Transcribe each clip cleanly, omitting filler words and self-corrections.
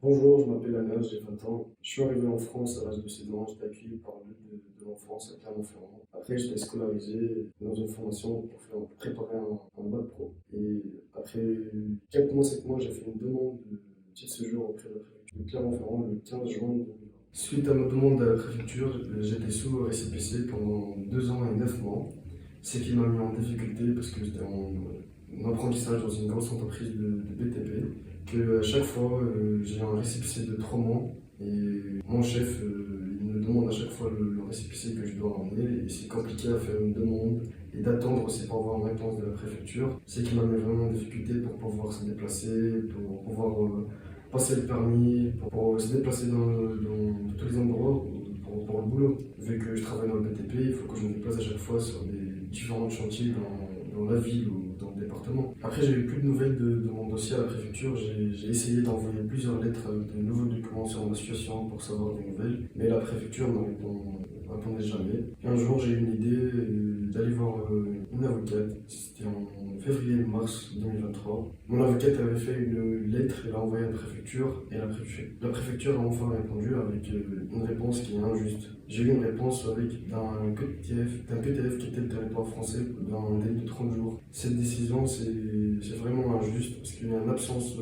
Bonjour, je m'appelle Anas, j'ai 20 ans. Je suis arrivé en France à l'âge de 16 ans, j'étais accueilli par le de l'enfance à Clermont-Ferrand. Après, j'étais scolarisé dans une formation pour préparer un bac pro. Et après 4 mois, 7 mois, j'ai fait une demande de titre de séjour auprès de la préfecture de Clermont-Ferrand le 15 juin 2020. Suite à ma demande à la préfecture, j'étais sous récépissé pendant 2 ans et 9 mois. Ce qui m'a mis en difficulté parce que j'étais en apprentissage dans une grosse entreprise de BTP que à chaque fois j'ai un récépissé de 3 mois et mon chef il me demande à chaque fois le récépissé que je dois ramener et c'est compliqué à faire une demande et d'attendre aussi pour avoir une réponse de la préfecture. C'est qui m'a mis vraiment en difficulté pour pouvoir se déplacer, pour pouvoir passer le permis, pour pouvoir se déplacer dans tous les endroits pour le boulot. Vu que je travaille dans le BTP, il faut que je me déplace à chaque fois sur des différents chantiers dans la ville ou dans le département. Après, j'ai eu plus de nouvelles de mon dossier à la préfecture. J'ai essayé d'envoyer plusieurs lettres avec de nouveaux documents sur ma situation pour savoir des nouvelles, mais la préfecture ne répondait jamais. Et un jour, j'ai eu une idée d'aller voir une avocate. C'était en février-mars 2023. Mon avocate avait fait une lettre, elle a envoyé à la préfecture, et la préfecture a enfin répondu avec une réponse qui est injuste. J'ai eu une réponse avec d'un QTF qui était le territoire français dans un délai de 30 jours. Cette décision, c'est vraiment injuste parce qu'il y a une absence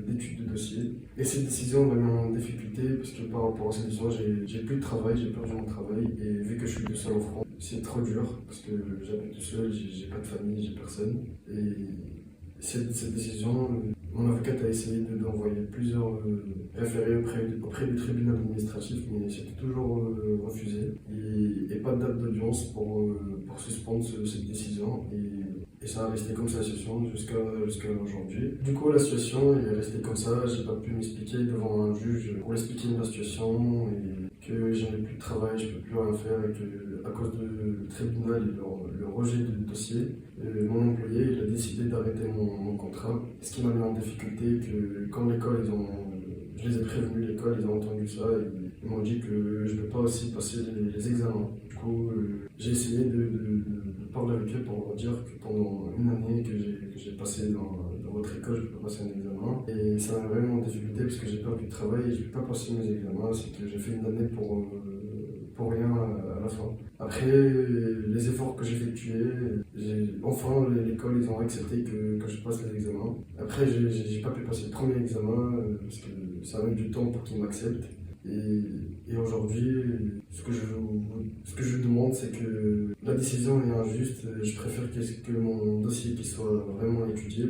d'étude de dossier. Et cette décision m'a mis en difficulté parce que par rapport à cette décision, j'ai plus de travail, j'ai perdu mon travail. Et vu que je suis tout seul en France, c'est trop dur parce que j'habite tout seul, j'ai pas de famille, j'ai personne. Et cette décision, mon avocate a essayé d'envoyer plusieurs référés auprès du tribunal administratif, mais c'était toujours refusé. Et pas de date d'audience pour suspendre cette décision. Et ça a resté comme ça la situation jusqu'à aujourd'hui. Du coup, la situation est restée comme ça. J'ai pas pu m'expliquer devant un juge pour expliquer la situation et que je n'ai plus de travail, je peux plus rien faire et que à cause du tribunal et le rejet du dossier, mon employé il a décidé d'arrêter mon contrat. Ce qui m'a mis en difficulté que quand l'école je les ai prévenus, l'école ils ont entendu ça et ils m'ont dit que je ne peux pas aussi passer les examens. Du coup, j'ai essayé de parler avec eux pour leur dire que pendant une année que j'ai passé dans votre école, je peux pas passer un examen. Et ça m'a vraiment en difficulté parce que j'ai perdu de travail et je ne peux pas passer mes examens. C'est que j'ai fait une année pour rien à la fin. Après, les efforts que j'ai effectués, enfin l'école ils ont accepté que je passe les examens. Après, j'ai pas pu passer le premier examen parce que ça a mis du temps pour qu'ils m'acceptent. Et aujourd'hui, ce que je demande, c'est que la décision est injuste. Je préfère que mon dossier qui soit vraiment étudié